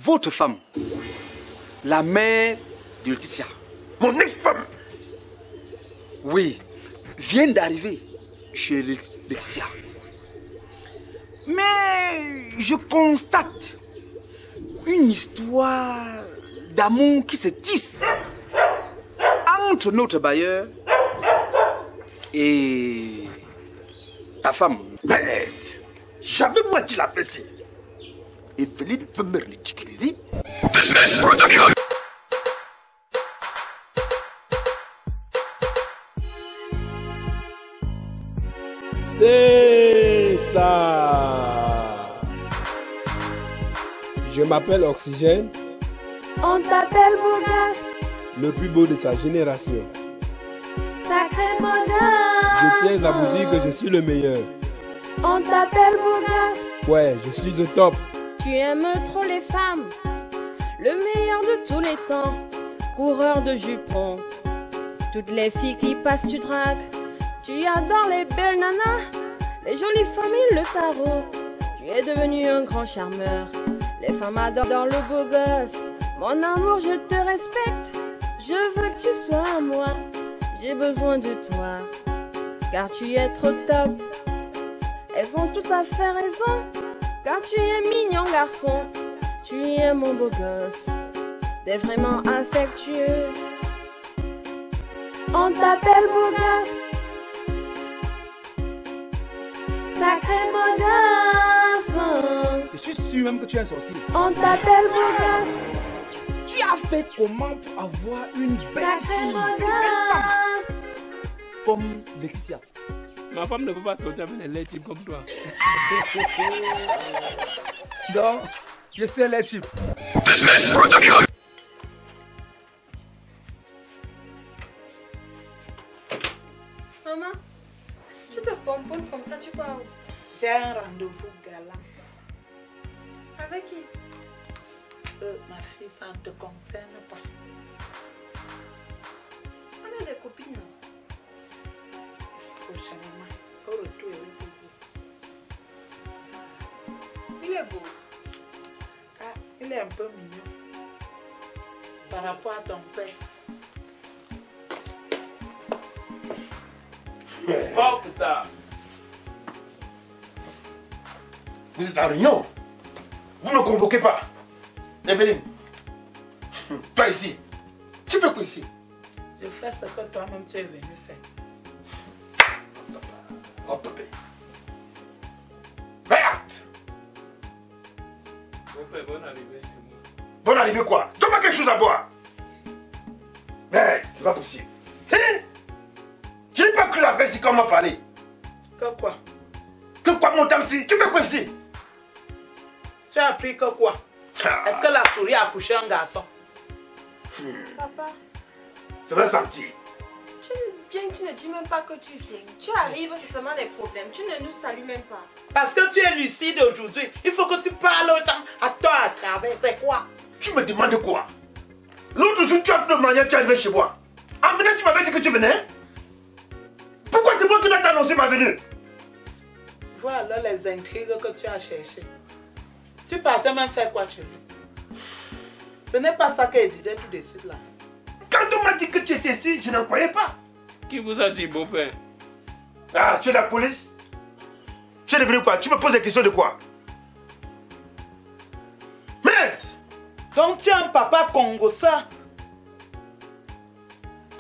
votre femme, la mère de Laetitia. Mon ex-femme? Oui, vient d'arriver chez Laetitia. Mais je constate une histoire d'amour qui se tisse entre notre bailleur et ta femme. Bête! J'avais moi dit la fessée. Et Philippe veut me ridiculiser. Business Protocol. C'est ça. Je m'appelle Oxygène. On t'appelle beau gosse. Le plus beau de sa génération. Sacré beau gosse. Je tiens à vous dire que je suis le meilleur. On t'appelle beau gosse. Ouais, je suis au top. Tu aimes trop les femmes. Le meilleur de tous les temps. Coureur de jupons. Toutes les filles qui passent tu dragues. Tu adores les belles nanas, les jolies familles, le tarot. Tu es devenu un grand charmeur. Les femmes adorent le beau gosse. Mon amour, je te respecte. Je veux que tu sois à moi. J'ai besoin de toi, car tu es trop top. Elles ont tout à fait raison, car tu es mignon garçon. Tu es mon beau gosse. T'es vraiment affectueux. On t'appelle beau gosse. Sacré beau gosse. Je suis sûr même que tu es un sorcier. On t'appelle beau gosse. Tu as fait comment pour avoir une belle Sacré fille, beau une belle femme gosse. comme Laetitia? Ma femme ne peut pas sortir avec les types comme toi. Donc, je sais les types. Business Protocol. Maman, tu te pomponnes comme ça, tu pars où? J'ai un rendez-vous galant. Avec qui? Ma fille, ça ne te concerne pas. On a des copines, non? Prochainement, au retour, je vais te dire. Il est beau. Ah, il est un peu mignon. Par rapport à ton père. Oh putain! Vous êtes en réunion? Vous ne me convoquez pas? Evelyne, toi ici, tu fais quoi ici? Je fais ce que toi-même tu es venu faire. Oh bébé. Merde! Mon père, bonne arrivée chez moi. Bonne arrivée quoi? Donne-moi quelque chose à boire! Mais c'est pas possible. Hein? Je n'ai pas cru la veille quand on m'a parlé. Que quoi? Que quoi mon tamsi? Tu fais quoi ici? Tu as appris que quoi? Ah, Est-ce que la souris a accouché un garçon? Papa, ça va sentir. tu viens, tu ne dis même pas que tu viens. Tu arrives, c'est seulement des problèmes. Tu ne nous salues même pas. Parce que tu es lucide aujourd'hui. Il faut que tu parles aux gens à toi à travers. C'est quoi? Tu me demandes quoi? L'autre jour, tu as fait le mariage, tu es arrivé chez moi. En venant, tu m'avais dit que tu venais? Pourquoi c'est moi qui dois t'annoncer ma venue? Voilà les intrigues que tu as cherchées. Tu partais même faire quoi chez lui? Ce n'est pas ça qu'elle disait tout de suite là. Quand on m'a dit que tu étais ici, je n'en croyais pas. Qui vous a dit, beau-père? Ah, tu es la police? Tu es devenu quoi? Tu me poses des questions de quoi? Merde! Donc tu es un papa Congo ça?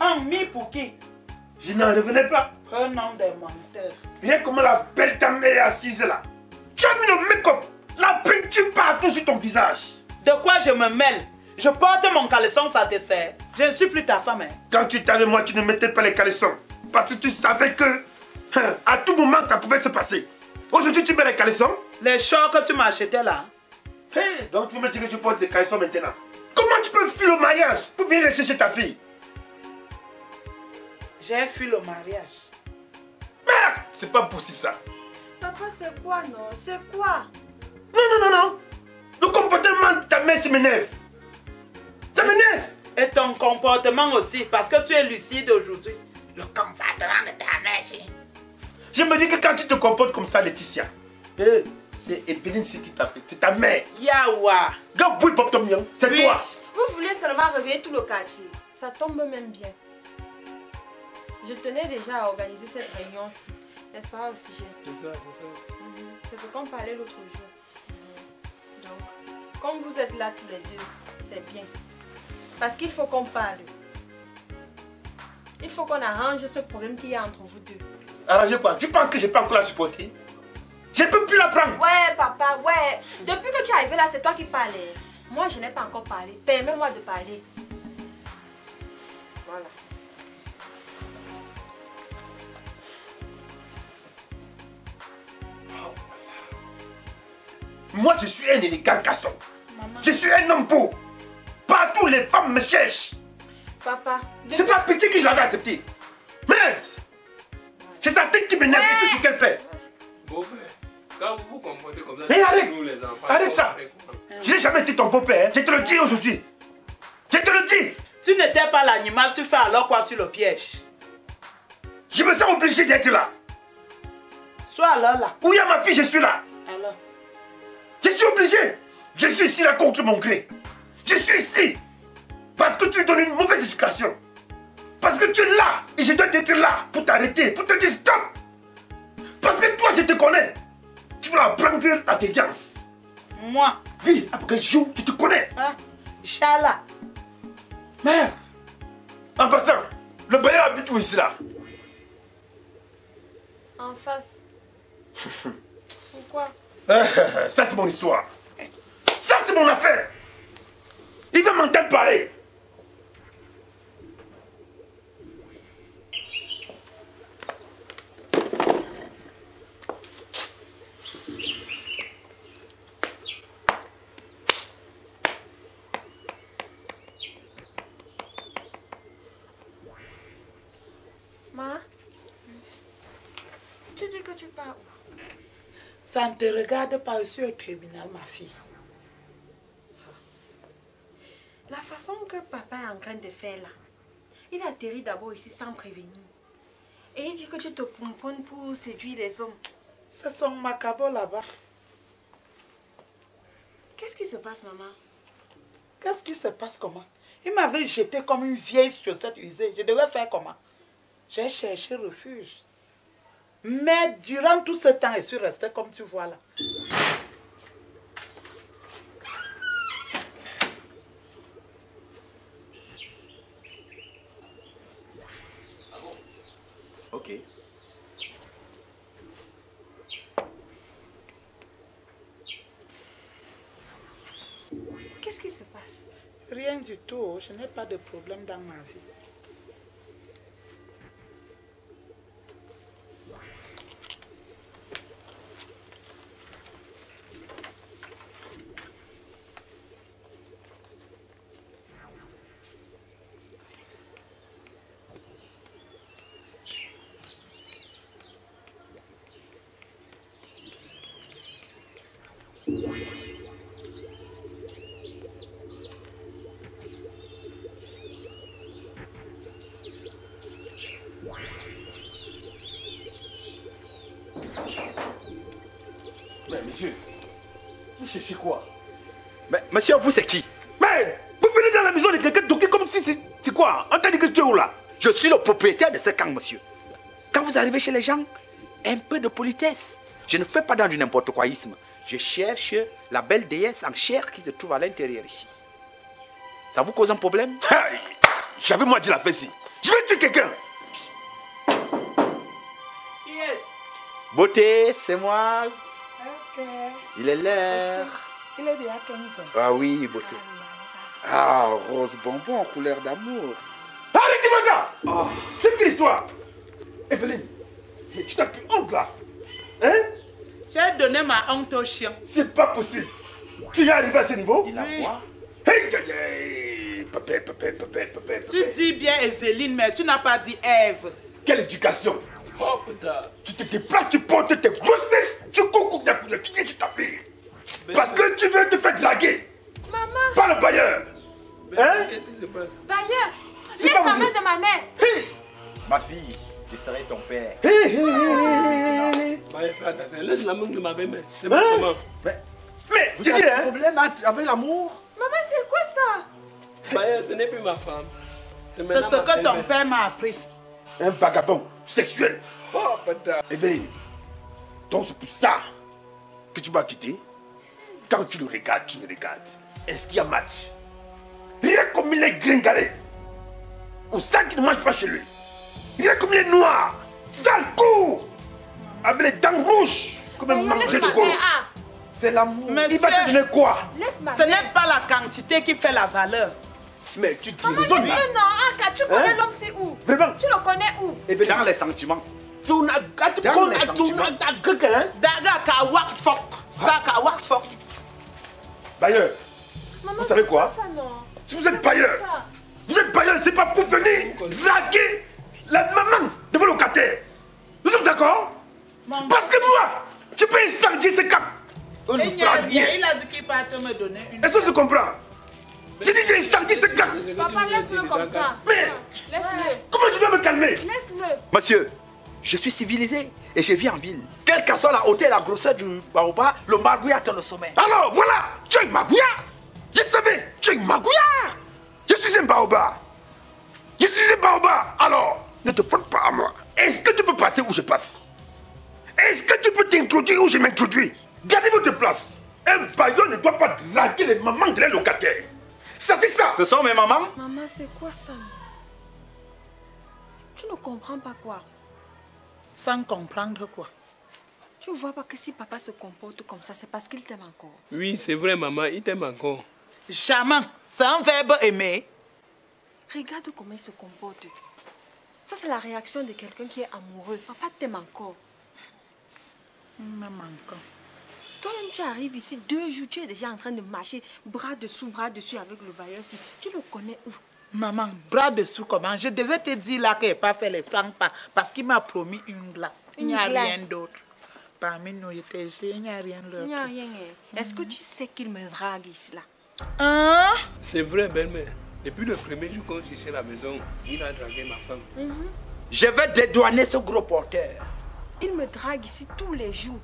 Un mi pour qui? Je n'en revenais pas. Un nom de menteur. Rien comme la belle dame est assise là. Tu as mis le make-up, la peinture partout sur ton visage. De quoi je me mêle? Je porte mon caleçon, ça te sert. Je ne suis plus ta femme. Hein. Quand tu étais avec moi, tu ne mettais pas les caleçons. Parce que tu savais que à tout moment ça pouvait se passer. Aujourd'hui tu mets les caleçons. Les shorts que tu m'as achetés là. Hey, donc tu veux me dire que tu portes les caleçons maintenant? Comment tu peux fuir le mariage pour venir les chercher ta fille? J'ai fui le mariage. Merde! C'est pas possible ça. Papa, c'est quoi, non? C'est quoi? Non. Le comportement de ta mère, ça m'énerve. Ça m'énerve. Et ton comportement aussi, parce que tu es lucide aujourd'hui. Le comportement de ta mère. Je me dis que quand tu te comportes comme ça, Laetitia, C'est Evelyne qui t'a fait. C'est ta mère. Yawa. C'est Oui. toi. Vous voulez seulement réveiller tout le quartier. Ça tombe même bien. Je tenais déjà à organiser cette réunion-ci. N'est-ce pas, Oxygène? C'est ça, c'est ça. C'est ce qu'on parlait l'autre jour. Donc, comme vous êtes là tous les deux, c'est bien. Parce qu'il faut qu'on parle. Il faut qu'on arrange ce problème qu'il y a entre vous deux. Arrangez quoi? Tu penses que je peux encore la supporter? Je ne peux plus la prendre. Ouais, papa, ouais. Depuis que tu es arrivé là, c'est toi qui parlais. Moi, je n'ai pas encore parlé. Permets-moi de parler. Voilà. Moi, je suis un élégant garçon. Maman. Je suis un homme beau. Partout, les femmes me cherchent. Papa, C'est pas petit que je l'avais accepté. Merde! C'est sa tête qui m'énerve et tout ce qu'elle fait. Beau-père, quand vous vous comportez comme ça, Hé, arrête! nous les enfants, Arrête ça! comment? Je n'ai jamais été ton beau-père. Je te le dis aujourd'hui. Je te le dis. Tu n'étais pas l'animal, tu fais alors quoi sur le piège? Je me sens obligé d'être là. Sois alors là. Où il y a ma fille, je suis là. Alors. Je suis obligé. Je suis ici là contre mon gré. Je suis ici. Parce que tu lui donnes une mauvaise éducation. Parce que tu es là. Et je dois être là pour t'arrêter, pour te dire stop. Parce que toi, je te connais. Tu vas apprendre à tes gangs. Moi. Oui, après jour, je te connais. Hein? Inch'Allah. Merde. En passant, le bailleur habite où ici là? En face. Pourquoi? Ça c'est mon histoire. Ça c'est mon affaire. Il va m'entendre parler. Ma, tu dis que tu pars où? Ça ne te regarde pas aussi au tribunal, ma fille. La façon que papa est en train de faire là, il atterrit d'abord ici sans prévenir. Et il dit que tu te pomponnes pour séduire les hommes. C'est son macabre là-bas. Qu'est-ce qui se passe, maman? Qu'est-ce qui se passe comment? Il m'avait jeté comme une vieille chaussette usée. Je devais faire comment? J'ai cherché refuge. Mais durant tout ce temps, je suis restée comme tu vois là. Ok. Qu'est-ce qui se passe? Rien du tout. Je n'ai pas de problème dans ma vie. Mais monsieur, vous cherchez quoi? Mais monsieur, vous c'est qui? Mais vous venez dans la maison de quelqu'un toquer comme si c'est quoi? On t'a dit que tu es où là? Je suis le propriétaire de ce camp, monsieur. Quand vous arrivez chez les gens, un peu de politesse. Je ne fais pas dans du n'importe quoisme. Je cherche la belle déesse en chair qui se trouve à l'intérieur ici. Ça vous cause un problème? Hey, j'avais moi dit la fesse. Je vais tuer quelqu'un. Yes. Beauté, c'est moi. Ok. Il est l'heure. Il est déjà 15 ans. Ah oui, beauté. Ah, rose bonbon, couleur d'amour. Arrêtez-moi ça. Oh. C'est quelle histoire? Evelyne, mais tu n'as plus honte là. Hein? J'ai donné ma honte au chien. C'est pas possible. Tu es arrivé à ce niveau? Il a Oui. voix. Hey, hey, hey. Papel. Tu dis bien Evelyne, mais tu n'as pas dit Ève. Quelle éducation? Oh putain. Tu te déplaces, tu portes tes grosses fesses, tu cours, tu t'appuies. Parce que tu veux te faire draguer. Maman! Par le bailleur. Hein? Qu'est-ce qui se passe? D'ailleurs, C'est laisse pas la possible. main de ma mère. Hey. Ma fille, Je serai ton père. Bah, fais attention, laisse la main de ma belle-mère. C'est pas comment. Mais, Vous tu avez dis, un hein? problème avec l'amour? Maman, c'est quoi ça? Bah, ce n'est plus ma femme. C'est maintenant ce ma que ton belle-mère. père m'a appris. Un vagabond sexuel. Oh, putain. Evelyne, donc c'est pour ça que tu m'as quitté. Quand tu le regardes, tu le regardes. Est-ce qu'il y a match? Rien comme il est gringalé. Ou ça qui ne mange pas chez lui. Rien comme il est noir. Sale court. Avec les dents rouges. Comme un manger de gros. C'est l'amour. Il va te Monsieur, donner quoi? Laisse ma ce n'est pas la quantité qui fait la valeur. Mais tu dis Maman, raison. laisse-le, non. Ah, tu connais Hein? l'homme, c'est où? Vraiment? Tu le connais où? Dans les sentiments. Tu n'as pas de Dans les sentiments. quelqu'un. Daga ka wak fok. Ça ka wak fok. D'ailleurs, Maman, vous savez c'est quoi? Ça, non. Si vous êtes bailleur, Ça. vous êtes bailleur, c'est pas pour venir draguer la maman de vos locataires. Nous sommes d'accord? Parce que moi, je peux incender ce cap. On ne fera rien. Il a dit qu'il partait me donner une. Est-ce que je comprends? J'ai dit j'ai incendie ce cap. Papa, laisse-le comme ça. Mais Laisse-le. comment je dois me calmer? Laisse-le. Monsieur, je suis civilisé et je vis en ville. Quelle que soit la hauteur et la grosseur du baobab, le margouillat atteint le sommet. Alors voilà, tu es magouillard. Je savais, tu es magouillard. Je suis un baobab. Je suis un baobab. Alors, ne te frotte pas à moi. Est-ce que tu peux passer où je passe? Est-ce que tu peux t'introduire où je m'introduis? Gardez votre place. Un bailleur ne doit pas draguer les mamans de les locataires. Ça, c'est ça. Ce sont mes mamans? Maman, c'est quoi ça? Tu ne comprends pas quoi? Sans comprendre quoi. Tu ne vois pas que si papa se comporte comme ça, c'est parce qu'il t'aime encore. Oui, c'est vrai, maman, il t'aime encore. Jamais. C'est un verbe aimer. Regarde comment il se comporte. Ça, c'est la réaction de quelqu'un qui est amoureux. Papa t'aime encore. Maman encore. Toi-même, tu arrives ici 2 jours, tu es déjà en train de marcher bras dessus avec le bailleur. Si tu le connais où? Maman, bras dessous comment? Je devais te dire là qu'il n'a pas fait les 100 pas parce qu'il m'a promis une glace. Il n'y a Une glace. rien d'autre. Parmi nous, il n'y a rien d'autre. Il n'y a rien. Hein. Est-ce que tu sais qu'il me drague ici là? Hein? C'est vrai, belle-mère. Depuis le premier jour qu'on cherchait la maison, il a dragué ma femme. Je vais dédouaner ce gros porteur. Il me drague ici tous les jours.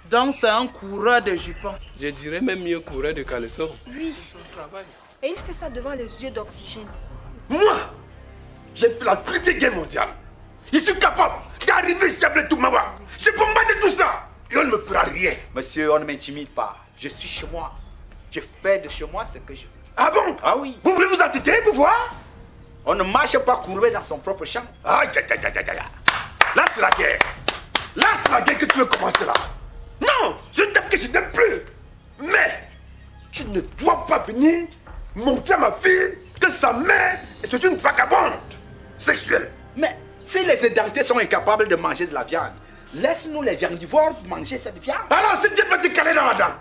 Donc c'est un coureur de jupons. Je dirais même mieux coureur de caleçon. Oui. Son travail. Et il fait ça devant les yeux d'Oxygène. Moi, j'ai fait la Première Guerre mondiale. Je suis capable d'arriver ici avec tout Mawa. Je peux me battre tout ça. Et on ne me fera rien. Monsieur, on ne m'intimide pas. Je suis chez moi. Je fais de chez moi ce que je veux. Ah bon? Ah oui. Vous voulez vous entêter pour voir? On ne marche pas courbé dans son propre champ. Aïe, aïe, aïe, aïe, aïe, aïe. Là, c'est la guerre. Là, c'est la guerre que tu veux commencer là. Non, je t'aime que je t'aime plus. Mais, tu ne dois pas venir montrer à ma fille que sa mère est une vagabonde sexuelle. Mais si les édentés sont incapables de manger de la viande, laisse-nous les viandivores manger cette viande. Alors, si tu veux te caler dans la dent,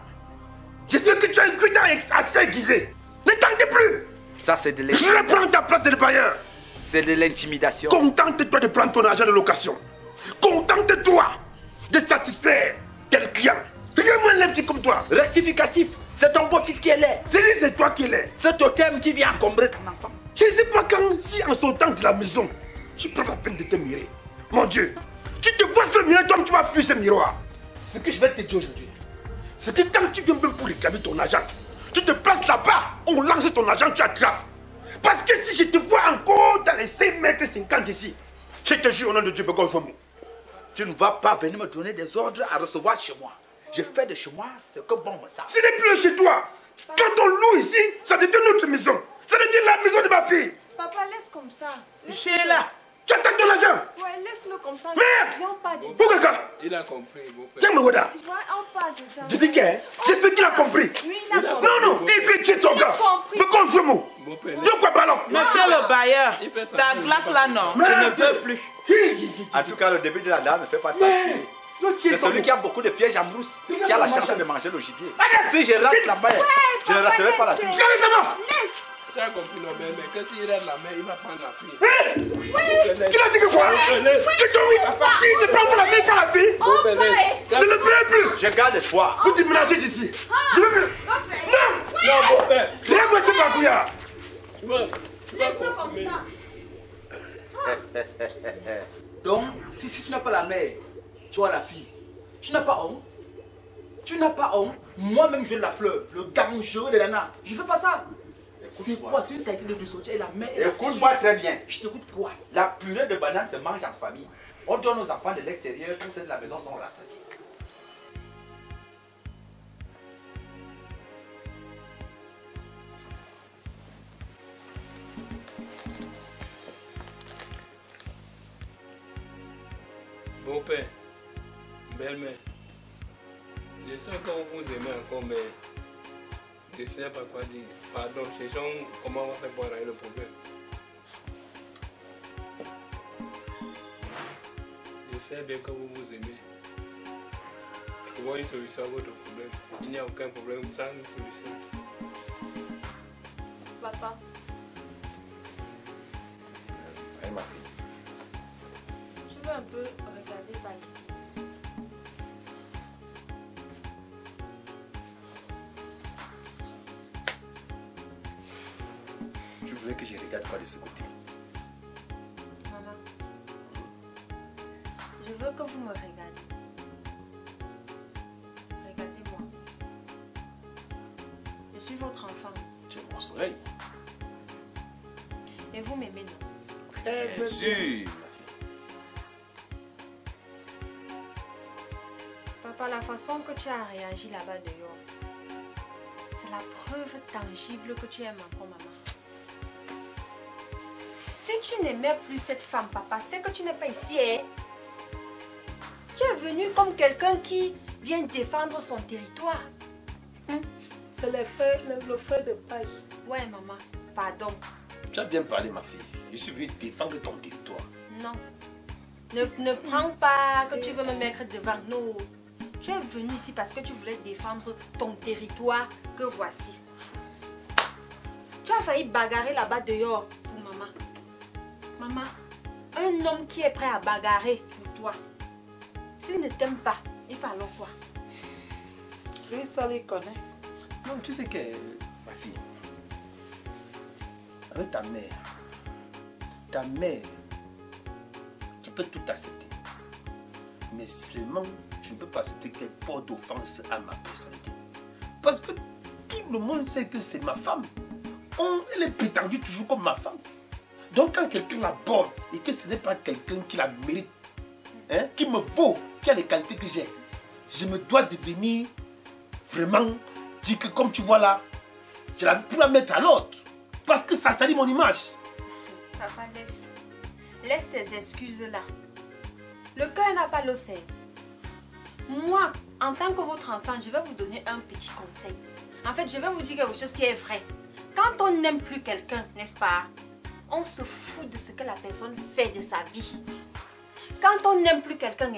j'espère que tu as une cuita assez aiguisée. Ne tentez plus. Ça, c'est de Je l'intimidation. vais prendre ta place de bailleur. C'est de l'intimidation. Contente-toi de prendre ton argent de location. Contente-toi de satisfaire tel client. Regarde-moi un petit comme toi. Rectificatif, c'est ton beau-fils qui est laid. C'est toi qui l'es. C'est totem qui vient encombrer ton enfant. Je ne sais pas quand, si en sortant de la maison, tu prends la peine de te mirer. Mon Dieu, tu te vois sur le miroir, toi tu vas fuir ce miroir. Ce que je vais te dire aujourd'hui, c'est que quand tu viens même pour réclamer ton argent, tu te places là-bas, on lance ton argent, tu attrapes. Parce que si je te vois encore dans les 5 mètres 50 ici, je te jure au nom de Dieu, Tu ne vas pas venir me donner des ordres à recevoir chez moi. Je fais de chez moi ce que bon me semble. ce n'est plus chez toi. Quand on loue ici, ça devient notre maison. Ça devient la maison de ma fille. Papa, laisse comme ça. Sheila, Tu attends ton argent. Ouais, laisse-le comme ça. Merde. Viens pas dedans. Bougaka, Il a compris, beau-père. viens me regarder. Ouais, on part dedans. Je dis que, j'espère qu'il a compris. Oui, il a compris. Non, non, il peut tuer ton gars. compris. Me confirme. Beau-père, Yo quoi ballon. monsieur le bailleur, Il fait ça. ta glace là non, je ne veux plus. En tout cas, le début de la dame ne fait pas tasser. C'est celui qui a beaucoup de pièges en brousse qui a la chance de manger le gibier. Si je rate la main, je ne raterai pas la fille. tu as compris, non, mais que s'il rate la main, il va prendre la fille. Qui a dit que quoi? Que ton s'il ne prend pas la main par la fille, ne le paie plus. Je garde espoir. Vous déménagez d'ici. Je veux plus. Non. Non, beau-père, Regarde-moi ce bagouillard. tu vas confirmer. Donc, si tu n'as pas la mère, tu as la fille. Tu n'as pas honte. Tu n'as pas honte. Moi-même, je la fleur, le garçon de Nana. Je ne fais pas ça. C'est quoi? C'est une cycle de sortir et la mère et la fille. Écoute-moi très bien. Je t'écoute quoi? La purée de banane se mange en famille. On donne aux enfants de l'extérieur quand ceux de la maison sont rassasiés. Beau-père, belle-mère, je sais que vous aimez encore, mais je ne sais pas quoi dire. Pardon, cherchons comment on va faire pour arrêter le problème. Je sais bien que vous vous aimez. Trouvons une solution à votre problème. Il n'y a aucun problème sans une solution. Papa, Allez, ma fille. je veux un peu regarder par ici. Tu voulais que je regarde quoi de ce côté? Maman, je veux que vous me regardez. Regardez-moi. Je suis votre enfant. Tu es mon soleil. Et vous m'aimez, non? Bien sûr, ma fille. Papa, la façon que tu as réagi là-bas dehors, c'est la preuve tangible que tu aimes encore maman. Si tu n'aimais plus cette femme, papa, c'est que tu n'es pas ici, hein? Tu es venu comme quelqu'un qui vient défendre son territoire. C'est le frère de paille. Ouais, maman, pardon. Tu as bien parlé, ma fille. Je suis venu défendre ton territoire. Non. Ne prends pas que tu veux me mettre devant. Non. Tu es venu ici parce que tu voulais défendre ton territoire que voici. Tu as failli bagarrer là-bas dehors pour maman. Maman, un homme qui est prêt à bagarrer pour toi, s'il ne t'aime pas, il fait alors quoi? Lui seul, il connaît. Non, tu sais que, ma fille, avec ta mère, tu peux tout accepter. Mais seulement, tu ne peux pas accepter qu'elle porte offense à ma personnalité. Parce que tout le monde sait que c'est ma femme. Elle est prétendue toujours comme ma femme. Donc quand quelqu'un l'aborde et que ce n'est pas quelqu'un qui la mérite, hein, qui me vaut, qui a les qualités que j'ai, je me dois devenir vraiment dire que comme tu vois là, je la peux la mettre à l'autre. Parce que ça salit mon image. Papa, laisse tes excuses là. Le cœur n'a pas l'océan. Moi, en tant que votre enfant, je vais vous donner un petit conseil. En fait, je vais vous dire quelque chose qui est vrai. Quand on n'aime plus quelqu'un, n'est-ce pas, on se fout de ce que la personne fait de sa vie. Quand on n'aime plus quelqu'un,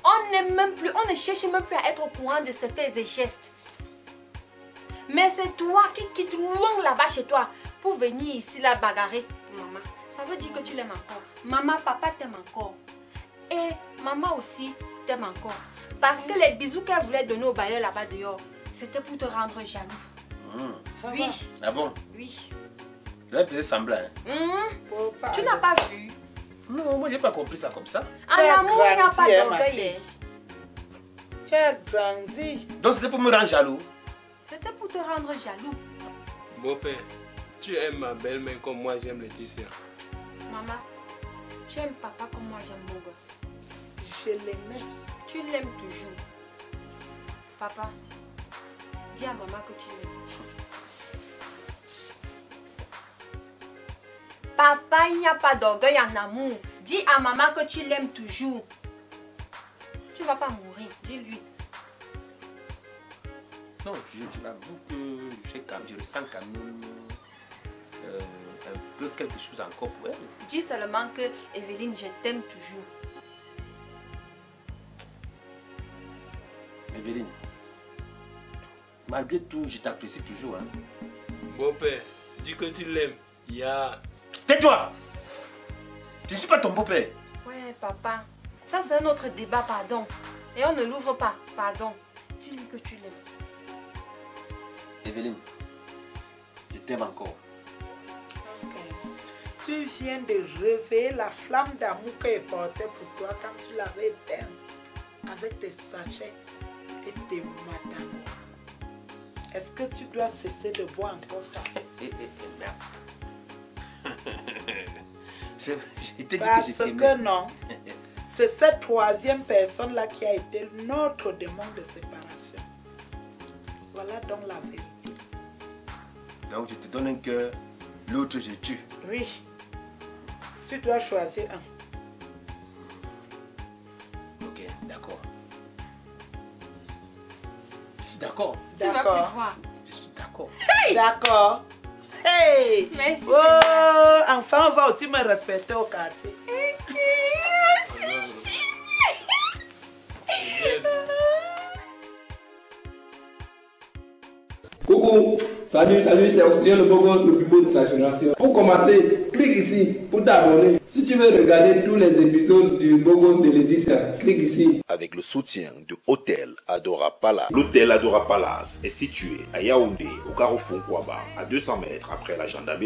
on n'aime même plus, on ne cherche même plus à être au courant de ses faits et gestes. Mais c'est toi qui quittes loin là-bas chez toi pour venir ici la bagarrer pour maman. Ça veut dire que tu l'aimes encore. Maman, papa t'aime encore. Et maman aussi t'aime encore. Parce que les bisous qu'elle voulait donner au bailleur là-bas dehors, c'était pour te rendre jaloux. Oui. Ah bon? Oui. Elle faisait semblant. Tu n'as pas vu? Non, moi j'ai pas compris ça comme ça. En amour, il n'y a pas grandi, ma d'orgueil. fille. Tu as grandi. Donc c'était pour me rendre jaloux. C'était pour te rendre jaloux. Beau-père, tu aimes ma belle-mère comme moi j'aime Laetitia. Maman, tu aimes papa comme moi j'aime mon gosse. Je l'aimais. Tu l'aimes toujours. Papa, dis à maman que tu l'aimes. Papa, il n'y a pas d'orgueil en amour. Dis à maman que tu l'aimes toujours. Tu ne vas pas mourir, dis-lui. Non, je m'avoue que je ressens quand même un peu quelque chose encore pour elle. Dis seulement que Evelyne, je t'aime toujours. Evelyne, malgré tout, je t'apprécie toujours. Hein. Beau-père, dis que tu l'aimes. Ya. Tais-toi! Je ne suis pas ton beau-père. Ouais, papa. Ça, c'est un autre débat, pardon. Et on ne l'ouvre pas, pardon. Dis-lui que tu l'aimes. Evelyne, je t'aime encore. Ok. Tu Tu viens de réveiller la flamme d'amour qu'elle portait pour toi quand tu l'avais éteinte avec tes sachets et tes madames. Est-ce que tu dois cesser de boire encore ça? Merde. Parce que non. C'est cette troisième personne-là qui a été notre démon de séparation. Voilà donc la vérité. Donc je te donne un cœur, l'autre je tue. Oui. Tu dois choisir un. Ok, d'accord. Je suis d'accord. Tu vas plus D'accord. voir. Je suis d'accord. D'accord. Hey! Merci, Oh, Seigneur. enfin, on va aussi me respecter au quartier. Coucou, salut, c'est Oxygène le beau gosse le plus beau de sa génération. Pour commencer, clique ici pour t'abonner. Si tu veux regarder tous les épisodes du beau gosse de Laetitia, clique ici. Avec le soutien de Hôtel Adora Palace. L'hôtel Adora Palace est situé à Yaoundé, au carrefour Kouaba, à 200 mètres après la gendarmerie.